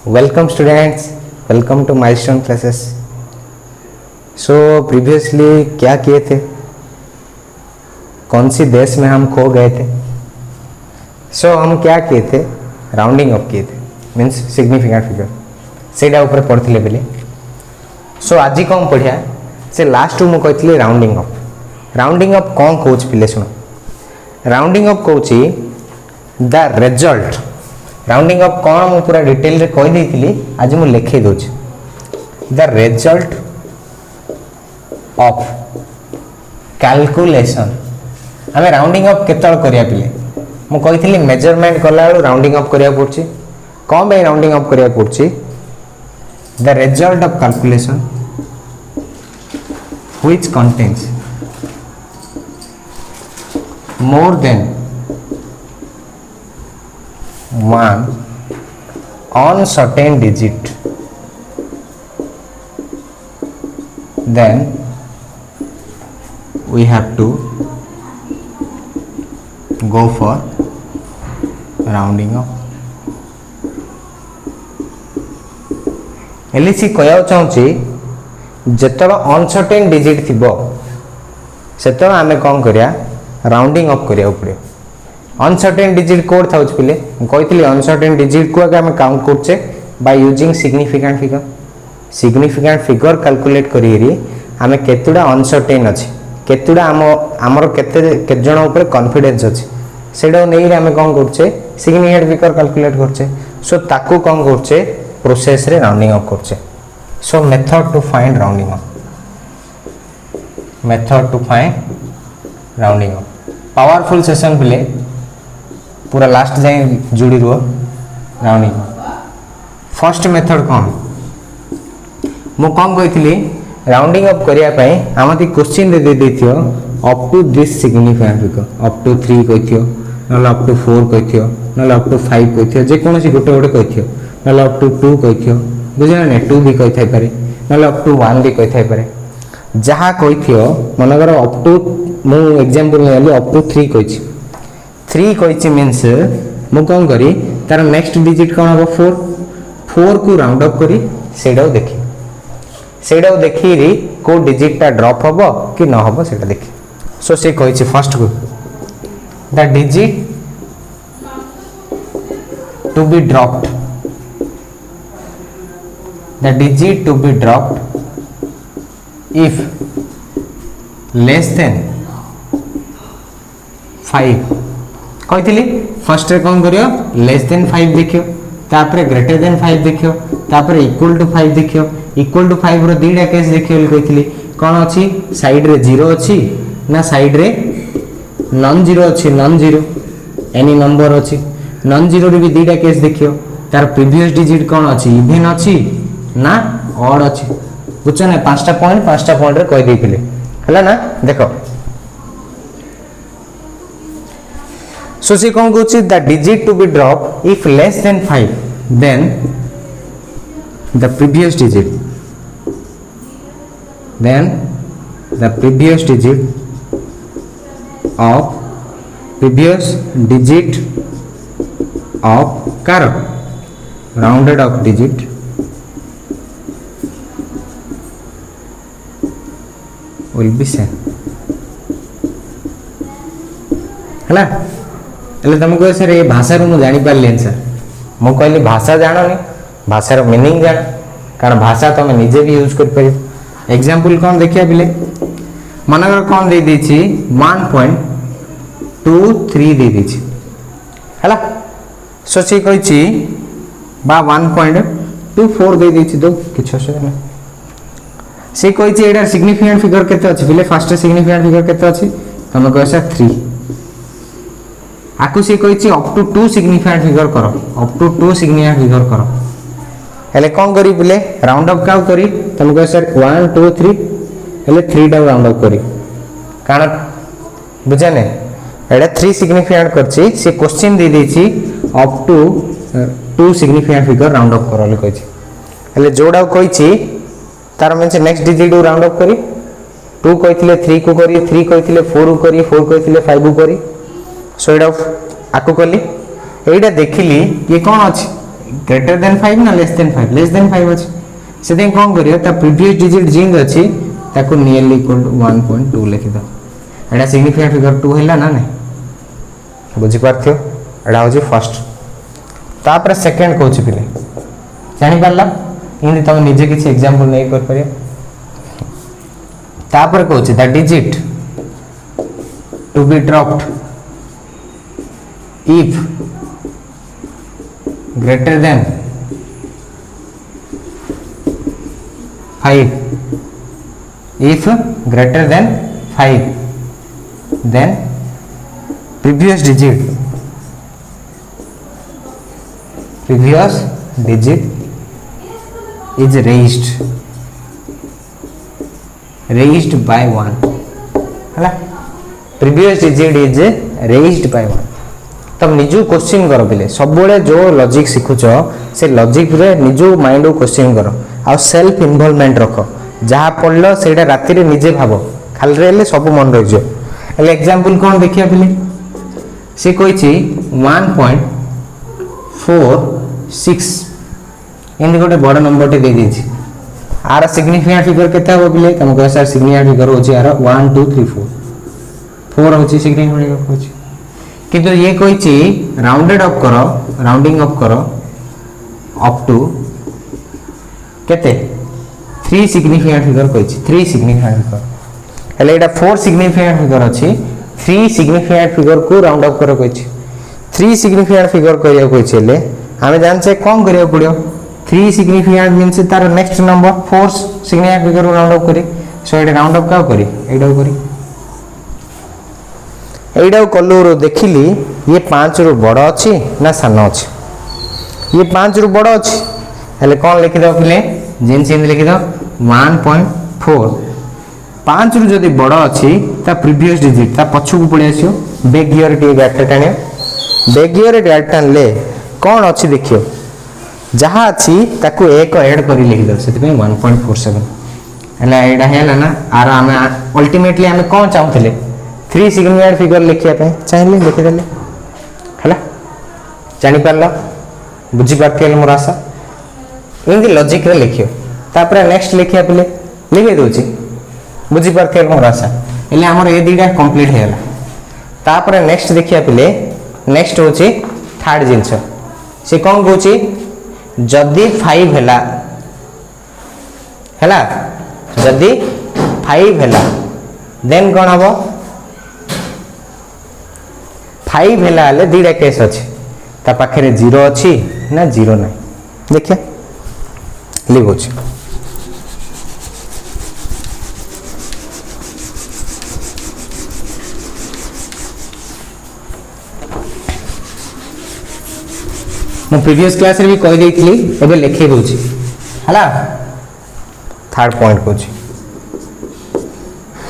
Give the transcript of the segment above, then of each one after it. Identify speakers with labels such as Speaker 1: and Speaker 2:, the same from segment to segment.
Speaker 1: Welcome students, welcome to Milestone classes. So previously क्या किए थे, कौन सी देश में हम खो गए थे। हम क्या किए थे, राउंडिंग अप किए थे, मीन्स सिग्निफिकेंट फिगर से ऊपर पढ़ते बेले। आज कौन पढ़िया से लास्ट मु कही राउंडिंग अप। राउंडिंग अप कौन कौच पिले शुण, राउंडिंग अप कौच द रिजल्ट। राउंडिंग अप कौन मु पूरा डिटेल रे कही देइथिली, आज मु लिखि दोछ द रिजल्ट ऑफ कैलकुलेशन। आमे राउंडिंग अप केतळ करिया पिले, मु कहिथिली मेजरमेंट कला बेलू राउंडिंग अप करिया पड़छि। कौन बे राउंडिंग अप करिया पड़छि, the result of calculation which contains more than one uncertain digit, then we have to go for rounding up। एलिसी कहया चाहूँची जेतबा अनसर्टेन डिजिट थिबो सेतबा आमे कोन करिया राउंडिंग अप करिया पड़े। अनसर्टेन डिजिट कोड था पिले कही अनसर्टेन डिजिट को आगे काउंट करचे by using significant figure. Significant figure calculate करी आमे केतुडा अनसर्टेन अछि, केतुडा आमर केते जण ऊपर कॉन्फिडेंस अछि, सेडा नै आमे कोन करचे सिग्निफिकेंट फिगर कैलकुलेट करचे। ताकू कोन करचे प्रोसेस रे राउंडिंग अप करचे। Method to find rounding up, method to find rounding up. Powerful session पिले पूरा लास्ट जाए जुड़ी रुह राउंडिंग अप। फर्स्ट मेथड कौन मु कौन कही राउंडिंग अप करिया पई आमती क्वेश्चन दे देथियो up to this significant figure, up to 3 कहिथियो नले अप टू 4 कहिथियो नले अप टू 5 कहिथियो, जे कोनोसी गोटे गोटे कहिथियो नले अप टू 2 कहिथियो, बुझिला ने 2 भी कहि थाई पारे नले अप टू 1 भी कहि थाई पारे। जहाँ कही मनगर अप टू मु एग्जांपल नेली अप टू 3 कहि 3 कहि मींस मु कोन करी तार नेक्स्ट डिजिट कोन हो 4 4 को राउंड अप करी सेडाउ देखी री को डिजिट ता ड्रॉप होबो कि न होबो सेटा देखी। से कहि फर्स्ट को the digit to be dropped, the digit to be dropped if less than 5 कही फर्स्ट रे कौन करियो लेस देन 5 देखियो, तापरे ग्रेटर देन 5 देखियो, तापरे इक्वल टू 5 देखियो। इक्वल टू 5 रो दीटा केस देखियो कही कौन अछि साइड रे 0 अछि ना साइड रे नॉन जीरो अछि, नॉन जीरो एनी नंबर अछि। नॉन जीरो रे भी दीटा केस देखियो, तार प्रीवियस डिजिट कौन अछि इवन अछि ना ऑड अछि, बुझछ ना। 5टा पॉइंट रे कहि देथिले हला ना देखो। सी कौन कहूँ the digit to be drop if less than 5 then the previous digit, then the previous digit of car rounded off digit will be same हला। एले तुम कह सर ये भाषा रो मु जानि पारलेन सर, मु कहली भाषा जाननी, भाषार मीनिंग जान, कारण भाषा तुम निजे भी यूज कर पारे। एग्जांपल कौन देखिया बिले मनगर कौन दे देछि 1.23 दे देछि हला। सोची कहिछि बा 1.24 दे देछि दो किछ असुविधा नहीं। से कही एटार सिग्निफिकेंट फिगर केते अछि बिले फर्स्ट सिग्निफिकेंट फिगर केते अछि तमे कहस 3। आकु से कही अप टू 2 सिग्निफिकेंट फिगर करो, अप टू 2 सिग्निफिकेंट फिगर करो। हेले कोन करी बिले राउंड अप काउ करी तमे कहस 1 2 3 हेले 3 डा राउंड अप करी, कारण बुझाने एटा 3 सिग्निफिकेंट करछि। से क्वेश्चन दे देछि up to 2 significant figure round up करो ले कहिछि। हेले जोडा कहिछि तार means next digit round up करी 2 कहिथिले 3 को करी, 3 कहिथिले 4 को करी, 4 कहिथिले 5 को करी। सो एटा आकु कली एटा देखिली ये कौन अछि ग्रेटर देन 5 ना लेस देन 5 अछि से देन कोन करियो ता प्रीवियस डिजिट जिंग अछि ताको नियरली इक्वल टू 1.2 लिखि दो एटा सिग्निफिकेंट फिगर 2 हैला ना नहीं बुझी पारथियो एटा होची फर्स्ट तापर सेकंड कहूची पिले जानि पारला इनि तम निजे किछि एग्जांपल नै कर परियो तापर कहूची the digit to be dropped if greater than 5 if greater than 5 then previous digit is raised by 1 है previous digit is raised by 1 तब निजु क्वेश्चन करो पिले सब बड़े जो लॉजिक सिखुच से लॉजिक रे निजु माइंड को क्वेश्चन करो आ सेल्फ इन्वॉल्वमेंट रखो जहाँ पढ़ल सेटा राति रे निजे भाबो खाली रे सब मन रह जो एले एग्जांपल कोन देखिया पिले से कहिछि 1.46 एंड गोटे बड़ नंबर टे दे देछि आर सिग्निफिकेंट फिगर केता हो पिले तुम कह सर सिग्निफिकेंट फिगर होछि आर 1 2 3 4 होछि सिग्निफिकेंट फिगर होछि किंतु ये कहिछि राउंडिंग अप करो अप टू केते 3 सिग्निफिकेंट फिगर कहिछि 3 सिग्निफिकेंट फिगर हेले एटा 4 सिग्निफिकेंट फिगर अछि 3 सिग्निफिकेंट फिगर को राउंड अप करो कहिछि 3 सिग्निफिकेंट फिगर करिया कहिछि हेले हमें जानछे कोन करिया पड़ियो 3 सिग्निफिकेंट मींस तार नेक्स्ट नंबर 4 सिग्निफिकेंट फिगर को राउंड अप करी सो एटा राउंड अप का करी एटा करी एटा कलूर देखिली ये 5 रु बड़ अछि ना सान अछि ये 5 रु बड़ अछि हेले कोन लिखि दो पिले जेन सेन लिखि दो 1.4 5 रु जदी बड़ अछि ता प्रीवियस डिजिट ता पछु को पड़े आसियो बैक गियर टी गाटा टाने बैक गियर गाटा टानले कोन अछि देखियो जहा अछि ताको एक ऐड करी लिखि दो सेति 1.47 हेला एडा हेला ना आर हम अल्टीमेटली हम कोन चाहथले 3 सिग्निफिकेंट फिगर लिखिया पे चाहिए लिखि देले हला जानि पारला बुझी पारथियल मोर आशा इनके लॉजिक रे लिखियो तापर नेक्स्ट लिखिया पले लिखि दोची बुझी पारथियल मोर आशा एले हमर ए दीटा कंप्लीट हेला तापर नेक्स्ट देखिया पले नेक्स्ट होची थर्ड जिंस से कोन कहूची जदी 5 हेला जदी 5 हेला देन कोन हबो 5 हेला ले दीटा केस अछि ता पाखरे 0 अछि ना 0 नै देखिया लिखोछि मैं प्रीवियस क्लास रे भी कहि देइथिली एबे लिखि दोछि हला थर्ड पॉइंट कोछि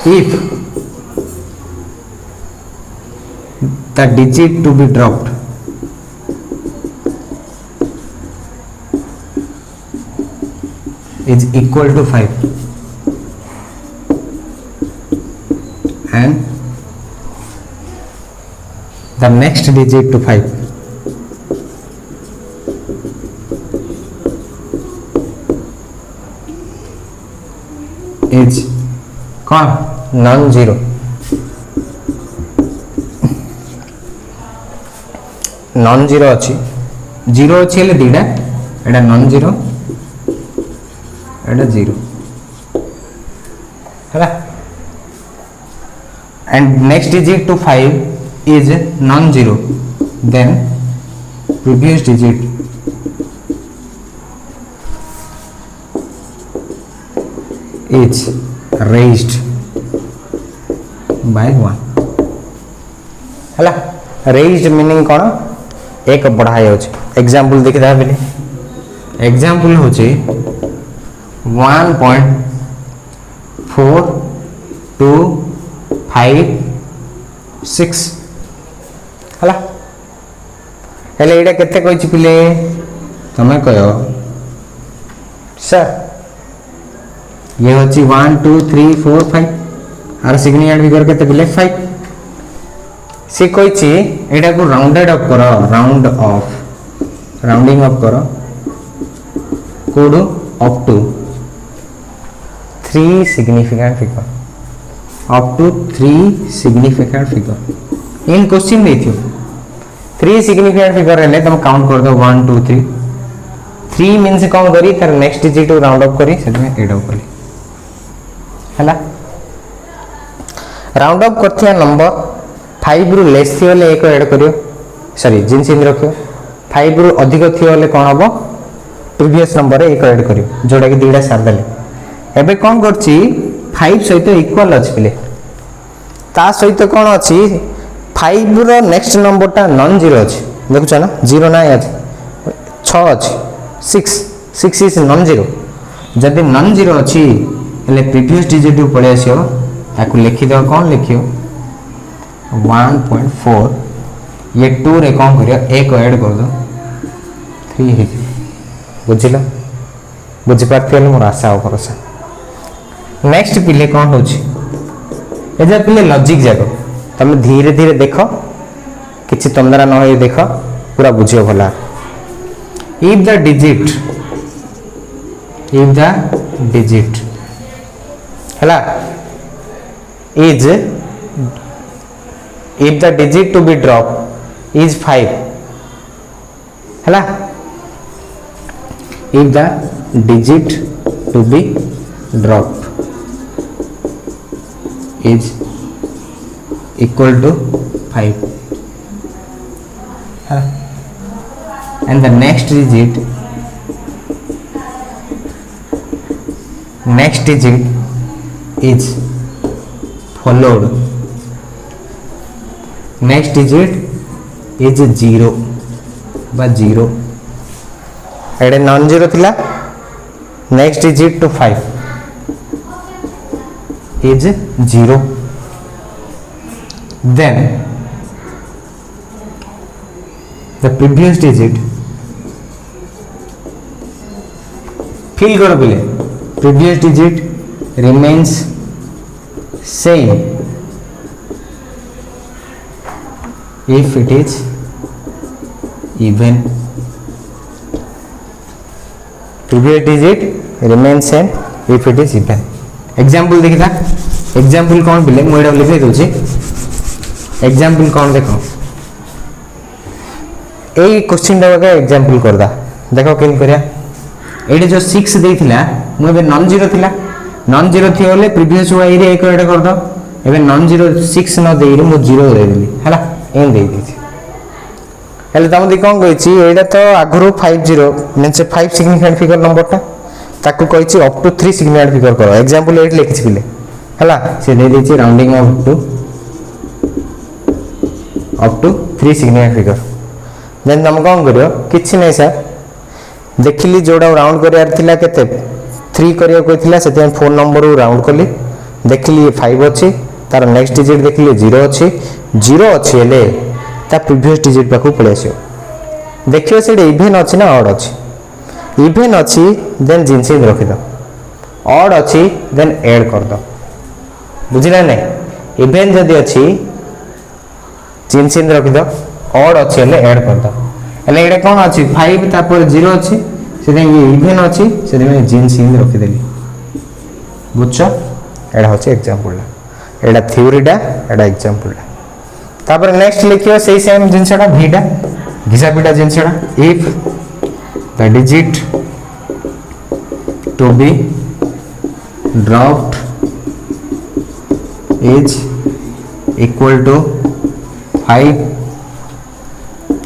Speaker 1: if the digit to be dropped is equal to 5 and the next digit to 5 is कौन नॉन जीरो नॉन जीरो अच्छी जीरो अच्छी हेले दीटा एटा नॉन जीरो एटा जीरो है and next digit to 5 is non zero then previous digit is raised by 1 हला raised meaning कोन एक बढ़ाय होछ एग्जांपल देखि दा बेले एग्जांपल होचे 1.4256 हला हेले एटा केते कहै छी पिले तमे कयो सर ये होची 1 2 3 4 5 आर सिग्निफिकेंट फिगर केते पिले 5 से कहिछि एटा को राउंडेड अप करो राउंडिंग अप करो कोड up to 3 significant figure, up to 3 significant figure in question देखियो 3 सिग्निफिकेंट फिगर हेले तुम काउंट कर दो 1 2 3 3 मीन्स कौन करी तार नेक्स्ट डिजिट राउंड अप करी से एड अप करी हला राउंड अप करथिया नंबर 5 रु लेस थी वाले एक ऐड करियो सॉरी जिनस इन रखियो 5 रु अधिक थी वाले कौन हबो प्रीवियस नंबर एक ऐड करियो जोडा कि दीडा सार देले एबे कौन करछि 5 सहित इक्वल अछि पिले ता सहित कौन अछि 5 रो नेक्स्ट नंबर टा नॉन जीरो अछि देखुछ ना जीरो ना अछि 6 अछि 6 इज नॉन जीरो जदि नॉन जीरो अछि हेले प्रीवियस डिजिट पळे आसियो ताकू लिखि दो कौन लिखियो 1.4 ये 2 रे कौन करियो एक ऐड कर दो 3 हे बुझिला बुझि पारथियो मोर आशा और भरोसा नेक्स्ट पिले कौन होछि एजा पिले लॉजिक जागो तुम धीरे धीरे देखो किछि तंदरा न होई देखो पूरा बुझियो भला if the digit हला is if the digit to be dropped is 5 हला if the digit to be dropped is equal to 5 हला and the next digit is followed next digit is 0 बा 0 एडे नॉन जीरो थिला next digit to 5 is 0 then the previous digit fill करो पहले previous digit remains same if it is even previous digit remains same if it is even example देखिता example कौन पहले मुझे लिखे दूसरी example कौन देखो ए क्वेश्चन टा एग्जांपल करदा देखो केन करिया एडे जो 6 देथिला मु बे नॉन जीरो थिला नॉन जीरो थी होले प्रीवियस वाई रे एक ऐड कर दो एबे नॉन जीरो 6 न देइरी मु जीरो दे देली हला एन दे दी हेले तम दे कोन कहछि एडा तो आगरो 50 मींस 5 सिग्निफिकेंट फिगर नंबर टा ताकू कहछि अप टू 3 सिग्निफिकेंट फिगर करो एग्जांपल एट लिखछि पिले हला से दे देछि rounding up to 3 significant figure then तुम कौन करियो किछि नै सर देखिली जोड़ा राउंड करियार थिला केते 3 करियो कहिथिला सेते 4 नंबर राउंड करली देखिली 5 अछि तार नेक्स्ट डिजिट देखिली 0 अछि 0 अछि हेले ता प्रीवियस डिजिट पाखु पळे आसियो देखियो सेडे इवन अछि ना ऑड अछि इवन अछि देन जिनसे रखि दो ऑड अछि देन ऐड कर दो बुझिला नै इवन जदी अछि जिनसे रखि दो ऑड अछि हेले ऐड कर दो हेले एडे कोन अछि 5 तापर 0 अछि सेते ये इवन अछि सेते में जिन सिन रखि देली बुझछो एडा होछि एग्जांपल ला एडा थ्योरी डा एडा एग्जांपल ला तापर नेक्स्ट लिखियो सेही सेम जिनसडा भीडा घिसा पीडा जिनसडा if the digit to be dropped is equal to 5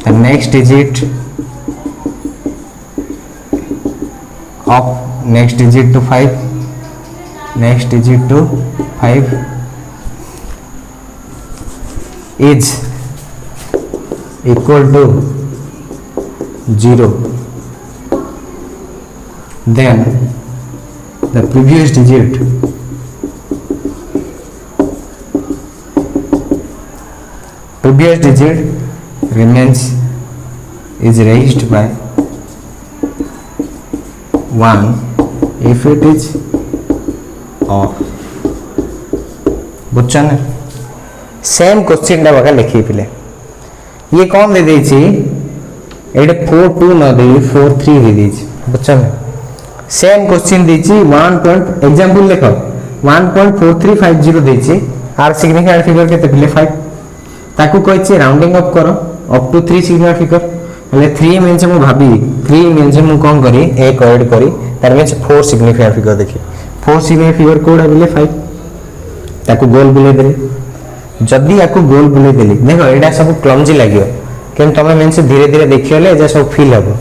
Speaker 1: the next digit of next digit to 5 next digit to 5 is equal to 0 then the previous digit remains is raised by 1 if it is off बुझछन same question डा बगा लिखि पिले ये कौन दे देछि एडे 4 2 न दे 4 3 दे देछि बुझछन सेम क्वेश्चन देछि 1 पॉइंट एग्जांपल देखो 1.4350 देछि आर सिग्निफिकेंट फिगर केते पिले 5 ताकू कहछि राउंडिंग अप करो अप टू 3 सिग्निफिकेंट फिगर એટલે 3 मीन्स मु भाबी 3 मीन्स मु कोन करी एक ऐड करी तार मीन्स 4 सिग्निफिकेंट फिगर देखि 4 सिग्निफिकेंट फिगर कोडा बिले 5 ताकू गोल बुले देली जदी याकू गोल बुले देली देखो एडा सब क्लमजी लागियो केन तमे मीन्स धीरे धीरे देखियोले एजा सब फील हबो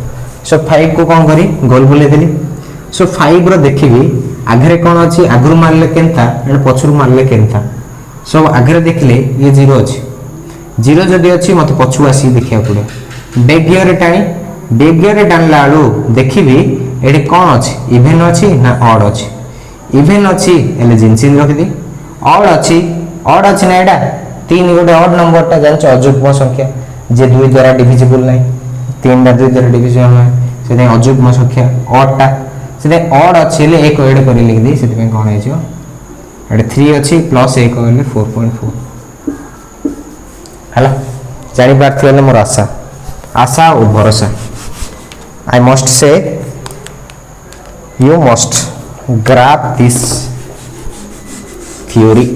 Speaker 1: सो 5 को कोन करी गोल बुले देली सो 5 रो देखिबी आगरे कोन अछि आगरु मारले केनता एड पछरु मारले केनता सो आगरे देखले ये 0 अछि 0 जदी अछि मते पछु आसी देखिया पड़े बैक गियर रे टाणला आलू देखिबी एडे कोन अछि इवन अछि ना ऑड अछि इवन अछि एले जिनसिन रखि दी ऑड अछि ना एडा 3 गोटे ऑड नंबर ता जानछ अजुग्म संख्या जे 2 द्वारा डिविजिबल नै 3 दा 2 द्वारा डिविजिबल नै सेते अजुग्म संख्या ऑड ता सेते ऑड अछि ले एक ऐड करी लिख दी सेते कोन हे जो एडे 3 अछि प्लस 1 होले 4.4 हला जानि पारथिले मोर आशा और भरोसा I must say you must grab this theory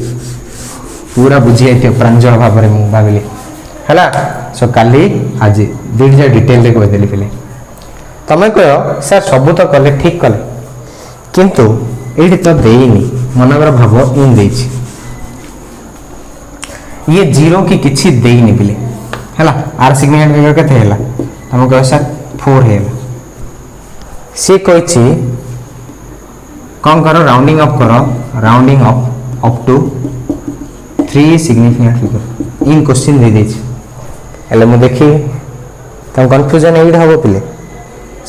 Speaker 1: पूरा बुझी आइते प्रांजल भाव में मु भाबिली हला सो काली आज दीजा डिटेल रे कहि देली पिले तमे कहो सर सब तो कले ठीक कले किंतु एडी तो देइनी मनवर भाव इन देछि ये जीरो की किछि देइनी पिले हला आर सिग्निफिकेंट फिगर केते हैला हम कह सर 4 हैला से कहछि कोन करो rounding up up to 3 significant figure in question दे देछि एले मु देखि तम कंफ्यूजन एइड हबो पिले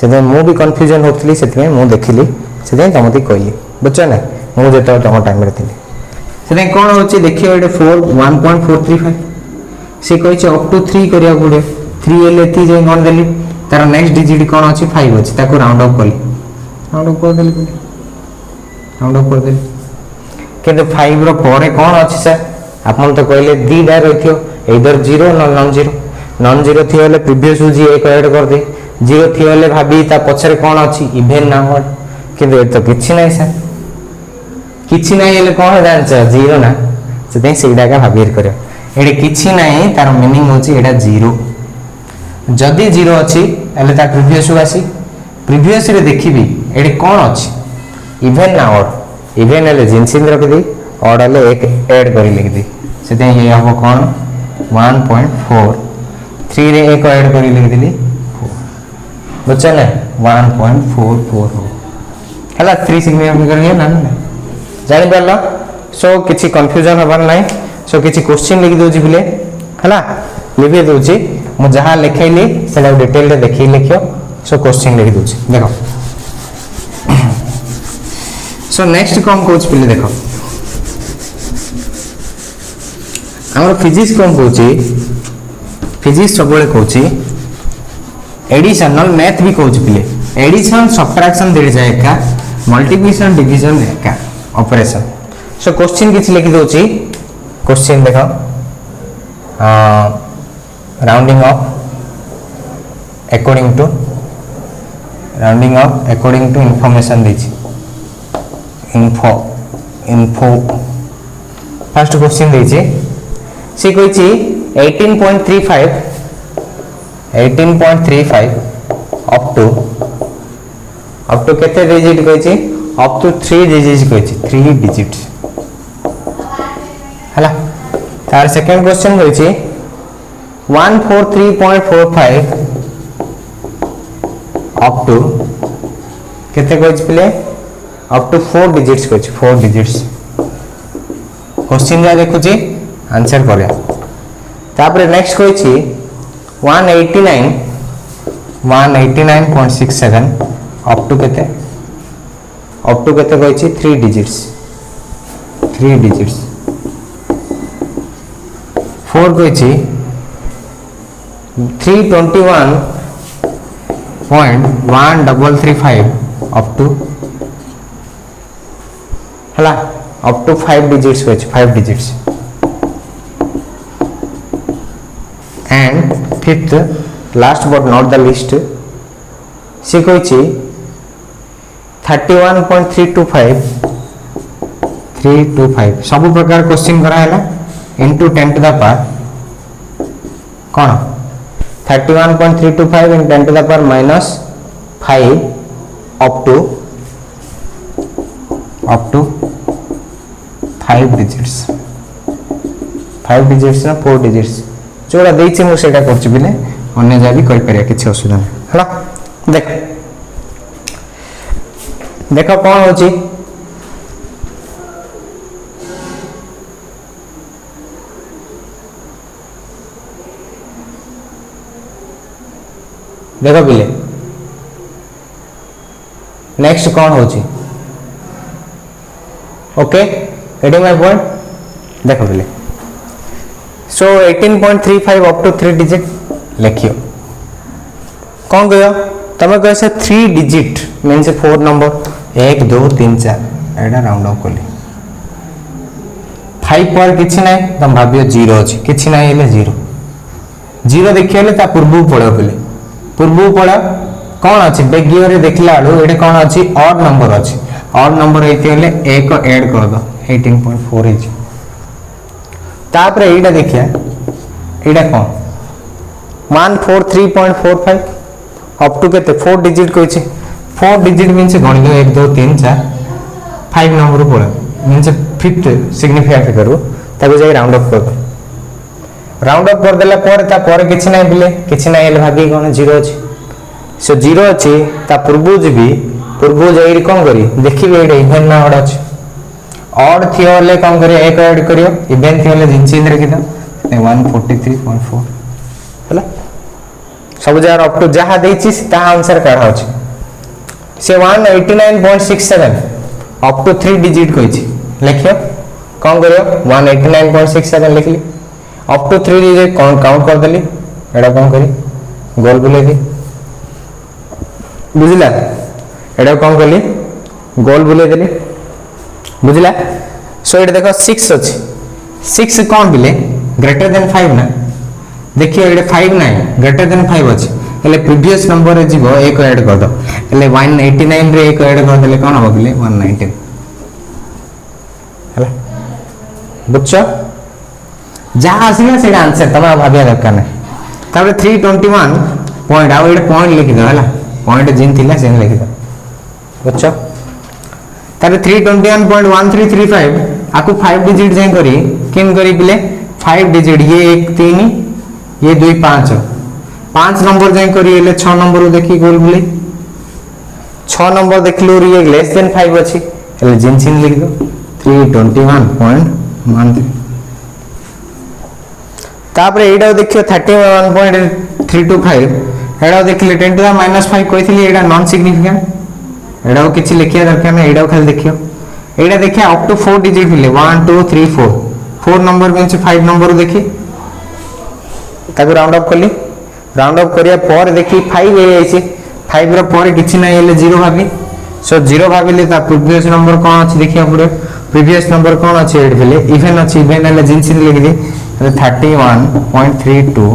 Speaker 1: सेते मु भी कंफ्यूजन होतली सेते मु देखिली सेते तमति कहली बुझछ ना मु जेतो तम टाइम रे थिली सेते कोन होछि देखियो एडे 1.435 से कहछि अप टू 3 करिया गुडे 3 एले 3 जे कोन देली तार नेक्स्ट डिजिट कोन अछि 5 अछि ताको राउंड अप कर देली राउंड अप कर देली किंतु 5 रो परे कोन अछि सर आपन तो कहले दी डा रहियो इधर 0 नॉन जीरो थियोले प्रीवियस जी एक ऐड कर दे 0 थियोले भाबी ता पछरे कोन अछि इवन ना हो किंतु ए तो किछि नै सर किछि नै एले कोन जानछ 0 ना सेते सेडा का भाबीर करियो एडे किछि नाही तार मीनिंग होची एडा 0 जदी 0 अछि एले ता प्रीवियस आसी प्रीवियस रे देखिबी एडे कोन अछि इवन ना ऑड इवन एले जिनसिन रख दी ऑड एले एक ऐड करी लिख दी सेते ये हबो कोन 1.4 3 रे एक ऐड करी लिख दिली 4 बचले 1.44 हो हला 3 सिग्निफिकेंट फिगर हे ना जानि परला सो किछि कंफ्यूजन हबार नाही सो किछि क्वेश्चन लिख दोजी बिले हला लिखि दोजी मु जहां लिखैली सेला डिटेल रे देखि लिखियो सो क्वेश्चन लिखि दोजी देखो सो नेक्स्ट कोन कोच बिले देखो हमर फिजिक्स कोन कोची फिजिक्स सबले कोची एडिशनल मैथ भी कोच बिले एडिशन सब्ट्रैक्शन दे जाए का मल्टीप्लिकेशन डिवीजन का ऑपरेशन सो क्वेश्चन किछि लिखि दोची क्वेश्चन देखो rounding off according to information दीची इन्फो फर्स्ट क्वेश्चन दीची सी कहिची 18.35 अप टू केते डिजिट कहिची अप टू 3 डिजिट कहिची 3 डिजिट्स हला तार सेकंड क्वेश्चन कहिची 143.45 अप टू केते कहिची पले अप टू 4 डिजिट्स कहिची 4 डिजिट्स क्वेश्चन जा देखुची आंसर करिया तापर नेक्स्ट कहिची 189.67 अप टू केते कहिची 3 डिजिट्स 4 कहिची 321.1335 अप टू हला अप टू 5 डिजिट्स कहिची 5 digits and fifth last but not the least से कहिची 31.325 सब प्रकार क्वेश्चन करा है इंटू 10 टू द पावर कौन 31.325 in 10 to the power -5 up to 5 digits 5 digits ना 4 डिजिट्स जोड़ा देछि मु सेटा करछि बिले अन्य जा भी कहि परिया किछ असुविधा नहीं हला देख देखो कौन होची देखो बिले नेक्स्ट कौन होची ओके एडी माय पॉइंट देखो बिले सो 18.35 अप टू 3 डिजिट लिखियो कौन गयो तमे कह से 3 डिजिट मींस 4 नंबर 1 2 3 4 एडा राउंड ऑफ करले 5 पर किछि नै तम भाबियो 0 अछि किछि नै हेले 0 0 देखियले ता पूर्व पड़ो बोले पूर्व पड़ा कौन अच्छी बेगियो रे देखला आलू एडे कौन अच्छी ऑड नंबर अच्छी ऑड नंबर हेते हेले 1 ऐड कर दो 18.4 इज तापर एडा देखिया एडा कौन 143.45 अप टू केते 4 डिजिट कोइछे 4 डिजिट मींस गण लो 1 2 3 4 5 नंबर पड़ा मींस फिफ्थ सिग्निफिकेंट करू ताको जाई राउंड ऑफ कर दो राउंड ऑफ कर देला पर ता पर किछि नै बिले किछि नै हेले भाबी कोन 0 अछि सो 0 अछि ता पूर्व जिबी पूर्व जाई कोन करी देखिबे एडे इवन ना ऑड अछि ऑड थियोले कोन करी एक ऐड करियो इवन थियोले जिनचिन रखि दो 143.4 हला सब जार अप टू जहा देछि ता आंसर काढा अछि से 189.67 अप टू 3 डिजिट कहिछि लिखियो कोन करियो 189.67 लिखली अप टू 3 डिजिट काउंट कर देली एडा कोन करी गोल बुले दी बुझला एडा कोन कली गोल बुले देली बुझला सो एडा देखो 6 अछि 6 कोन बिले ग्रेटर देन 5 ना देखियो एडा 5 ना ग्रेटर देन 5 अछि हेले प्रीवियस नंबर रे जीवो एक ऐड कर दो हेले 189 रे एक ऐड कर देले कोन हो बिले 119 हला बुझछो जहाँ आसला से आंसर तब भाविया दरकार ना तापर 321 पॉइंट आ एडे पॉइंट लिखि दो हला पॉइंट जिन थिला सेन लिखि दो बुझछो तापर 321.1335 आकु 5 डिजिट जाय करी किन करी बिले 5 डिजिट ये 1 3 ये 2 5 5 नंबर जाय करी एले 6 नंबर देखि गोल बुले 6 नंबर देखलो रे ये लेस देन 5 अछि एले जिन सिन लिखि दो 321.13 तापर एडा देखियो 31.325 एडा देखले 10 टू द -5 कहितली एडा नॉन सिग्निफिकेंट एडा किछि लिखिया दरकार ना एडा खाली देखियो एडा देखिया अप टू 4 डिजिट मिले 1 2 3 4 4 नंबर मींस 5 नंबर देखि ताको राउंड अप करली राउंड अप करिया पर देखि 5 ए आइछि 5 रो पर किछि ना हेले 0 भाबी सो 0 भाबिले ता प्रीवियस नंबर कोन अछि देखिया पड़े प्रीवियस नंबर कोन अछि एड भेले इवन अछि इवन हेले जिनसी लिखि दे 31.32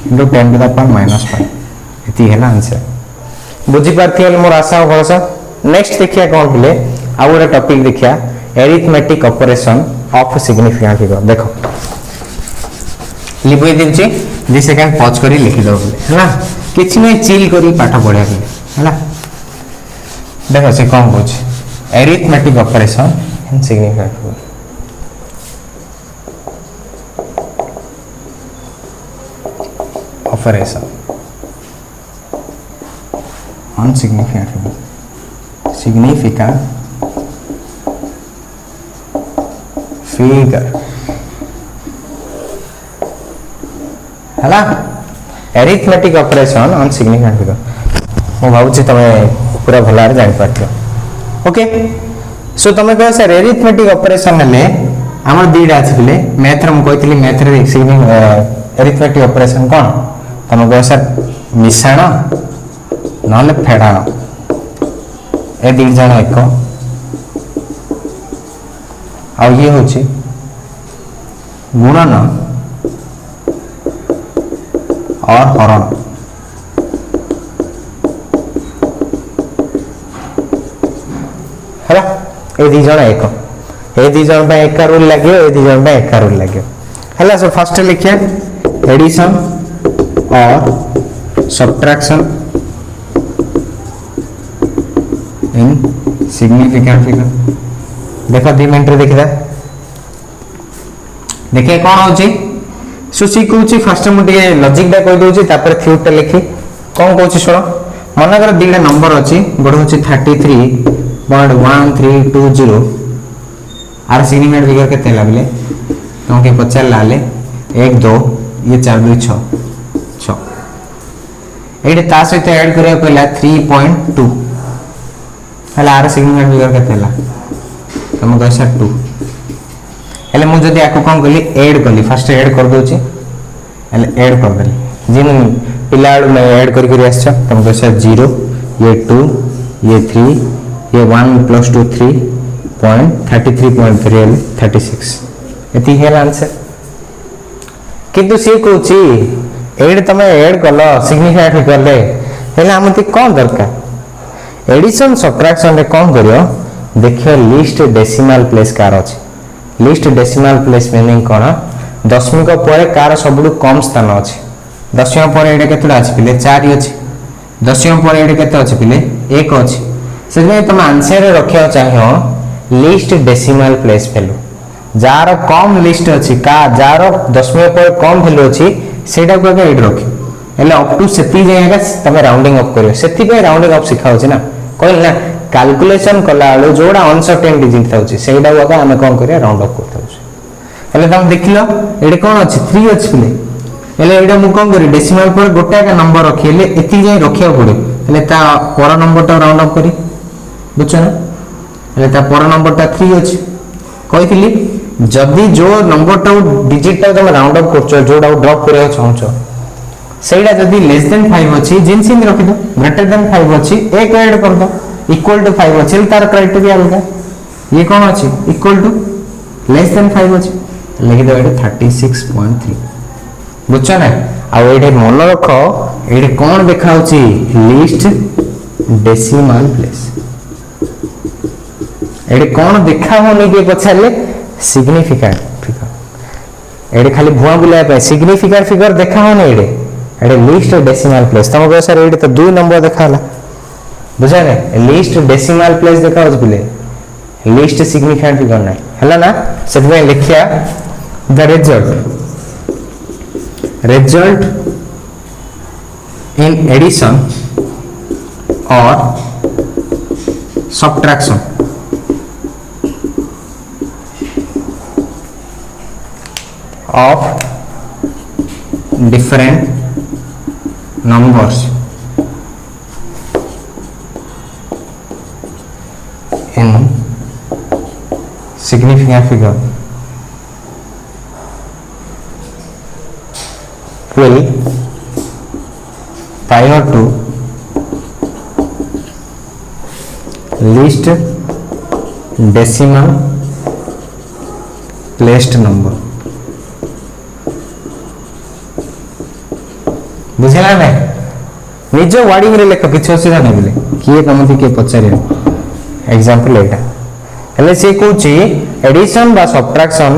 Speaker 1: into 10 to the power -5 इति है आंसर बुझी पारथियल मोर आशा और भरोसा नेक्स्ट देखिया कोन बिले आ गोटे टॉपिक देखिया arithmetic operation of significant figure देखो लिबोई दिनची 2 सेकंड पॉज करी लिखि दो बिले हला किछि नै चिल करी पाठ पढिया बिले हला देखो से कोन कुछ arithmetic operation in significant figure operation on significant figure हला arithmetic operation on significant figure मो भाबुची तमे पूरा भलार जानि पाथियो ओके सो तमे कह सर एरिथमेटिक ऑपरेशन ले हमर दीडा आछिले मैथ रे म कहितली मैथ रे एरिथमेटिक ऑपरेशन कोन तमे कह सर मिश्रण नले फेडाण ए दी जण एक आ ये होची गुणन और हरण ए दी जण एक ए दी जण पे एका रूल लागो ए दी जण पे एका रूल लागो हला। सो फर्स्ट लिखिया एडिशन और सब्ट्रैक्शन इन सिग्निफिकेंट फिगर। देखो 2 मिनट रे देखिदा देखिए कौन होची सो सी कहूची फर्स्ट मुझे लॉजिक टा कह दूची तापर थ्योरी टा लिखी कौन कहूची सुनो मन कर दीटा नंबर अच्छी गोटे हूँ 33.1320 आर सिग्निफिकेंट फिगर के बोले तुमके पचार लाले 1 2 ये 4 2 6 6 ये सहित ऐड करा कहला 3.2 हेला आर सिग्निफिकेंट फिगर के तुम कह सर 2 हेले मुझे जब आपको कौन कली ऐड कली फर्स्ट ऐड कर दूची ऐड कर देली जिन पिला मैं ऐड कर तुम कह सर 0 ये 2 ये 3 ये 1 + 2 3.33.3 36 ये है आंसर। किंतु सी कहूँ ऐड तुम ऐड कल सिग्निफिकेंट फिगर ले हेले आमती कौन दरकार एडिशन सब्ट्रैक्शन रे कौन करियो देखियो लिस्ट डेसिमल प्लेस कार अछि लिस्ट डेसिमल प्लेस मीनिंग कौन दशमिक पर कार सबुठ कम स्थान अच्छे दशमिक पर ये केतटा अच्छे पिले 4 अच्छे दशमिक पर ये केते अच्छे पिले 1 अच्छे से तुम आंसर रखा चाहो लिस्ट डेसिमल प्लेस वैल्यू जार कम लिस्ट अच्छी का जार दशमिक पर कम वैल्यू अच्छी सेटा को ये रख अप टू से तुम राउंडिंग अफ कर से राउंडिंग अफ शिखा ना कहल ना कैलकुलेशन कला बेलू जोड़ा अनसर्टेन डिजिट था आम कौन कर राउंड अफ कर तुम देख लो ये कौन अच्छे 3 अच्छे पिले ये मुझे कौन करी डेसिमल पर गोटे नंबर रखी एति जाए रखा पड़े पर नंबर टा राउंड अफ करी बुझ ना पर नंबर टा 3 अच्छे कही जदि जो नंबर टा डिजिट टा तुम राउंड अफ कर जोड़ा ड्रॉप करने चाहूच से लेस देन 5 अच्छी जिनस रखिद ग्रेटर देन 5 अच्छी एक ऐड कर दो इक्वल टू 5 अच्छे तार क्राइटेरिया अलग ये कौन अच्छी इक्वल टू लेस देन 5 अच्छी लिखिद 36.3 बुझ ना आए मन रख ये कौन देखा लिस्ट डेसिमल प्लेस ये कौन देखा होनी किए पचारे सिग्निफिकेंट फिगर ये खाली भुआ बुलाया सिग्निफिकेंट फिगर देखा होनी ये लिस्ट डेसिमल प्लेस तुम कह सर ये तो 2 नंबर देखा बुझा ना लिस्ट डेसिमल प्लेस देखा पिले लिस्ट सिग्निफिकेंट फिगर ना है ना से लिखिया द रिजल्ट इन एडिशन और subtraction of different numbers in significant figure will prior to least decimal placed number बुझेगा ना निज वर्डिंग रे लेख किसी असुविधा नहीं बोले किए तुम किए पचार एग्जांपल एटा हेले से कहूची एडिशन बा subtraction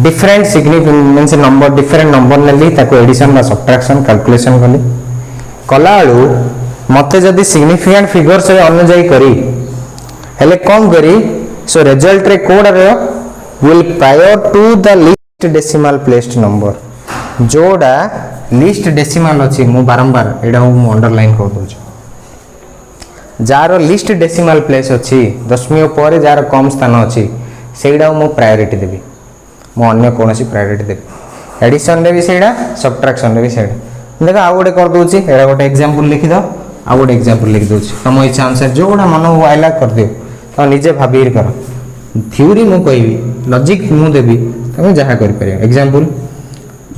Speaker 1: different significant means number different number नेली ताको एडिशन बा सब्ट्रैक्शन कैलकुलेशन कली कला बेलू मते जदी सिग्निफिकेंट फिगर से अनुଯାयी करी हेले कौन करी सो रिजल्ट रे कोड रे will prior to the least decimal placed number जोड़ा लिस्ट डेसिमल अच्छी मु बारंबार एटा मु अंडरलाइन कर दो जार लिस्ट डेसिमल प्लेस अच्छी दशमिक पर जार कम स्थान अच्छी सेटा मु प्रायोरिटी देवी मु अन्य कौन प्रायोरिटी देवी एडिशन रे भी सेटा सब्ट्रैक्शन रे भी सेटा देख आउ गोटे कर दूची एटा गोटे एग्जांपल लिखि दो आउ गोटे एग्जांपल लिखि दूची तुम इच्छा अनुसार जो गोटा मन को आइला कर दियो तो निजे भाबी कर थ्योरी मु कहबी लॉजिक मु देबी तुम जहा कर परियो एग्जांपल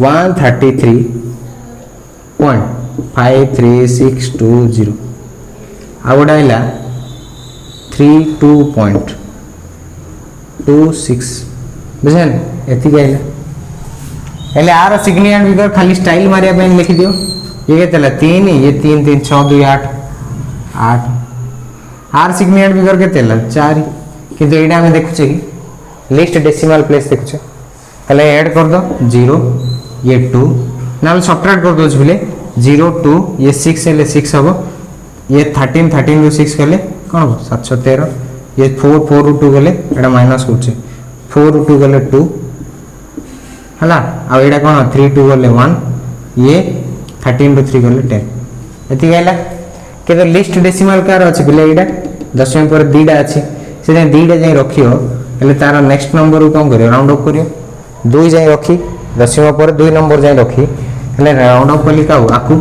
Speaker 1: 133.53620 आउट आइला 32.26 बुझेन एति आइला हेले आर सिग्निफिकेंट फिगर खाली स्टाइल मारिया पे लिखि दियो ये केतला 3 ये 3 3 6 2 8 8 आर सिग्निफिकेंट फिगर केतला 4 किंतु एटा हम देखुचे कि लिस्ट डेसिमल प्लेस देखुचे हेले ऐड कर दो 0 ये 2 ना सब्ट्रैक्ट कर दोछ बिले 0 2 ये 6 हेले 6 हबो ये 13 13 रो 6 गले कोन हो 713 ये 4 4 रो 2 गले एटा माइनस होचे 4 रो 2 गले 2 हला आ एटा कोन 3 2 गले 1 ये 13 रो 3 गले 10 एति गैला के तो लिस्ट डेसिमल कार अछि बिले एटा दशमी पर दीडा अछि से दीडा जाई रखियो हेले तार नेक्स्ट नंबर को करियो राउंड ऑफ करियो 2 जाई रखी दशमी पर 2 नंबर जाई रखी हेले राउंड ऑफ कली काउ आकु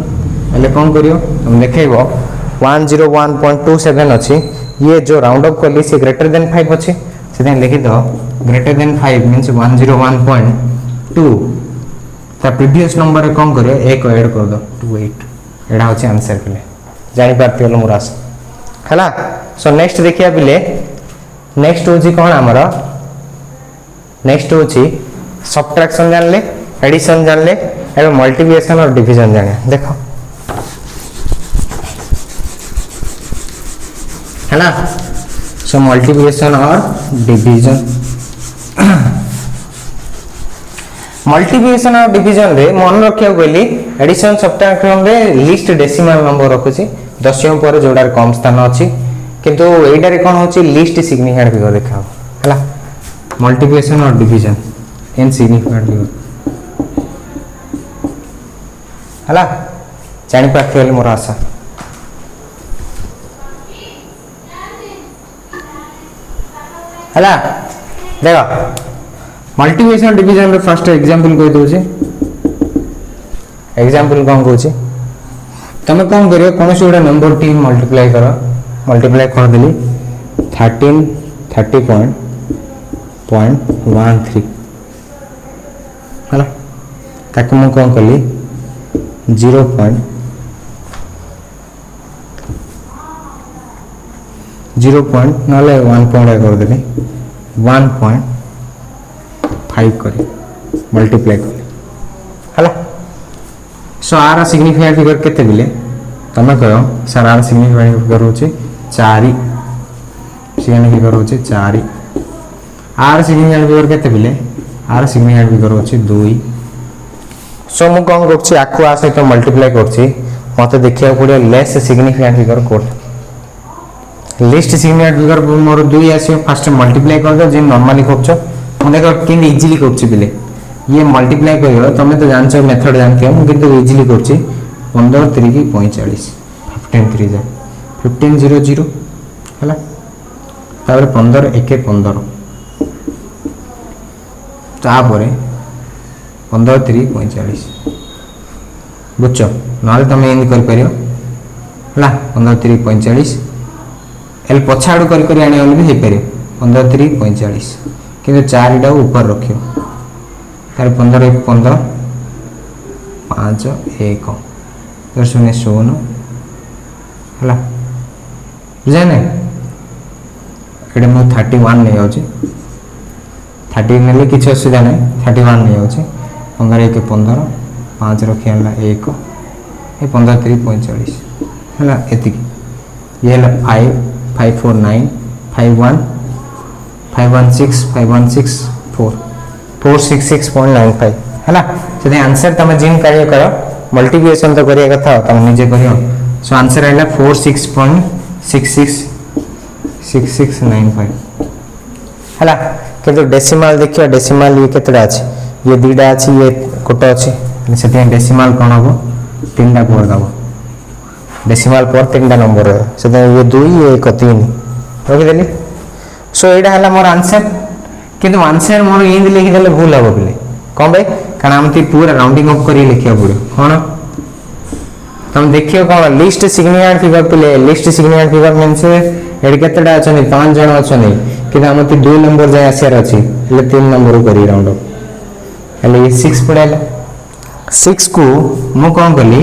Speaker 1: हेले कोन करियो हम देखैबो 101.27 अछि ये जो राउंड ऑफ कली से ग्रेटर देन 5 अछि से लिखि दो ग्रेटर देन 5 मींस 101.2 ता प्रीवियस नंबर रे कोन करियो 1 ऐड कर दो 28 एडा होछि आंसर पिले जानि पारतियो मोरास हला सो नेक्स्ट देखिया पिले नेक्स्ट होछि कोन हमर नेक्स्ट होछि सब्ट्रैक्शन जानले एडिशन जानले एवं मल्टीप्लिकेशन और डिवीजन जाने देखो है ना सो मल्टीप्लिकेशन और डिवीजन मल्टीप्लिकेशन और डिवीजन रे मन रखिया कहली एडिशन सब्ट्रैक्शन रे लिस्ट डेसिमल नंबर रखुची दशम पर जोडार कम स्थान अछि किंतु एटा रे कोन होची लिस्ट सिग्निफिकेंट फिगर देखाओ हला मल्टीप्लिकेशन और डिवीजन इन सिग्निफिकेंट फिगर हला जानि पाखियल मोर आशा हला देखो मल्टीप्लिकेशन डिवीजन रे फर्स्ट एग्जांपल कोइ दोजे एग्जांपल कोन कोची तमे कोन करियो कोन से गोटे नंबर 3 मल्टीप्लाई कर देली 30.13 हला ताकि मु कोन कली 0. नाले 1 पॉइंट कर देली 1.5 करी मल्टीप्लाई करी हला सो आर सिग्निफिकेंट फिगर केते बिले तमे कहो सर आर सिग्निफिकेंट फिगर होचे 4 सिग्निफिकेंट फिगर होचे 4 आर सिग्निफिकेंट फिगर केते बिले आर सिग्निफिकेंट फिगर होचे 2 सो मु कोन करछि आकु आ सहित मल्टीप्लाई करछि मते देखिया पड़े लेस सिग्निफिकेंट फिगर कोड लिस्ट सिग्निफिकेंट फिगर मोर 2 आसी फर्स्ट मल्टीप्लाई कर दो जे नॉर्मली करछो मु देखो किन इजीली करछि बिले ये मल्टीप्लाई करियो तमे तो जानछो मेथड जानथियो मु किंतु इजीली करछि 15 3 की 45 15 3 जा 15 0 0 हला तापर 15 1 15 तापरे 15 3 45 बुझो नाले तमे इन कर परियो हला 15 3 45 एल पछाडू कर आने वाले भी हे परियो 15 3 45 किंतु 4 टा ऊपर रखियो तार 15 1 15 5 1 0 0 हला बुझे ना एडे मो 31 नै आउची 30 नेले किछ असुविधा नै 31 नै आउची 15 1 15 5 रखियाला 1 ए 15 3 45 हला एति ये हला 5 5 4 9 5 1 5 1 6 5 1 6 4 466.95 हला से आंसर तमे जिन कार्य करो मल्टीप्लिकेशन तो करिया कथा तमे निजे करियो सो आंसर आइला 46.6695 हला किंतु डेसिमल देखियो डेसिमल ये केतडा अछि ये दीडा अछि ये कोटा अछि से डेसिमल कोन हो तीनटा पर दबो डेसिमल पर तीनटा नंबर से ये 2 ये 1 3 रखि देली सो एडा हला मोर आंसर किंतु आंसर मोर इन लिखि देले भूल हबो बिले कोन बे कारण हमती पूरा राउंडिंग अप करी लिखिया पड़ो कोन तुम देखियो कोन लिस्ट सिग्निफिकेंट फिगर पिले लिस्ट सिग्निफिकेंट फिगर मींस एड केतडा अछनी 5 जण अछनी कि हमती 2 नंबर जाय आसियार अछि ले 3 नंबर करी राउंड अप हले 6 पड़ेला 6 को मु कोन कली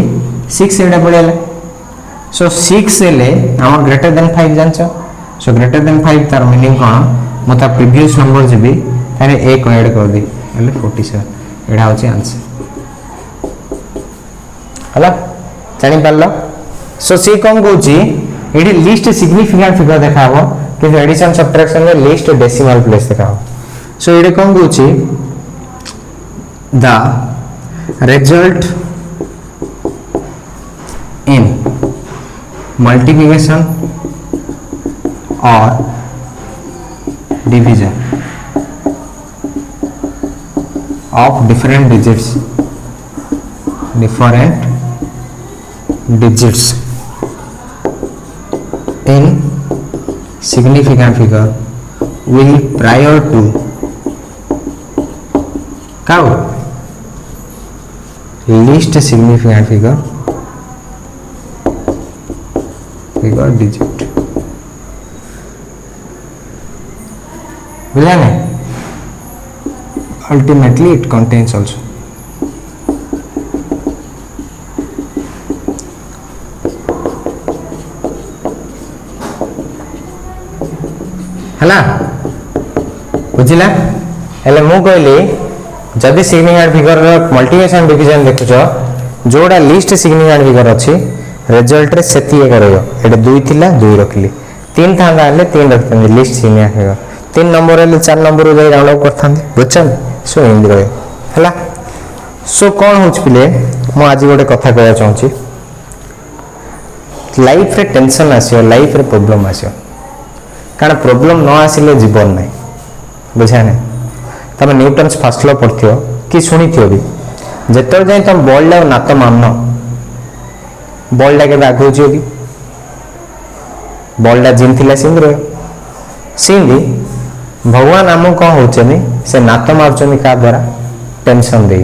Speaker 1: 6 एडा पड़ेला सो 6 ले हमर ग्रेटर देन 5 जानछो सो ग्रेटर देन 5 तार मीनिंग कोन मता प्रीवियस नंबर जेबी तारे 1 ऐड कर दी हले 47 एडा होची आंसर हला जानि पारलो सो से कोन कहूची एडी लिस्ट सिग्निफिकेंट फिगर देखाबो कि एडिशन सब्ट्रैक्शन में लीस्ट डेसिमल प्लेस देखा सो ये कौन कौच द रिजल्ट इन मल्टीप्लिकेशन और division of different digits in significant figure will prior to cow least significant figure digit बुझा नहीं ultimately it contains also है बुझला हेले मु कहली जदि सिग्निफिकेंट फिगर मल्टीप्लिकेशन डिवीजन देखुछ जोड़ा लिस्ट सिग्निफिकेंट फिगर अच्छी रिजल्ट रे सेती एक रहयो एटा 2 थिला 2 रखली 3 थांदा हले 3 रखथि लिस्ट सिग्निफिकेंट फिगर 3 नंबर हले 4 नंबर जाई राउंड अप करथां बुझछन सो हिंदी रहयो हला सो कोन होछ पिले मु आज गोटे कथा कहया चाहूची लाइफ रे टेंशन आसियो लाइफ रे प्रॉब्लम आसियो कारण प्रॉब्लम न आसिले जीवन नहीं बुझा नहीं तुम न्यूटन्स फर्स्ट लॉ पढ़ियो कि शुणिथियो भी जेतर जाए तुम बॉल ला नात मान बॉल ला के आगो कि बॉल ला जिन थिला सिंह रहे सिंह भगवान आम कौन होचनी से नात मार्चन क्या द्वारा टेंशन दे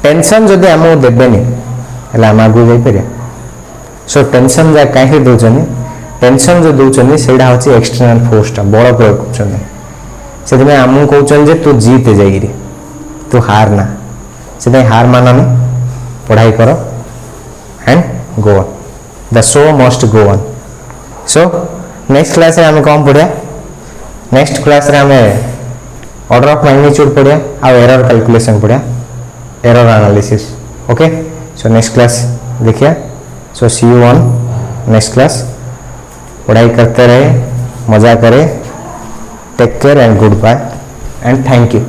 Speaker 1: टेंशन जदि आम देवेनि आम आगू जापर सो टेंशन जा कहीं दौरान टेंशन जो दौरान से एक्सटर्नल फोर्सटा बल प्रयोग कर आमको कहते जे तू जीते जाइए तू हार ना से हार माननी पढ़ाई कर and go on the show must go on so next class रे आम कौन पढ़िया नेक्स्ट क्लास रे आम ऑर्डर ऑफ मैग्नीट्यूड पढ़िया आ एरर कैलकुलेशन पढ़िया error analysis okay so next class देखिए so see you on next class पढ़ाई करते रहे मजा करें take care and good bye and thank you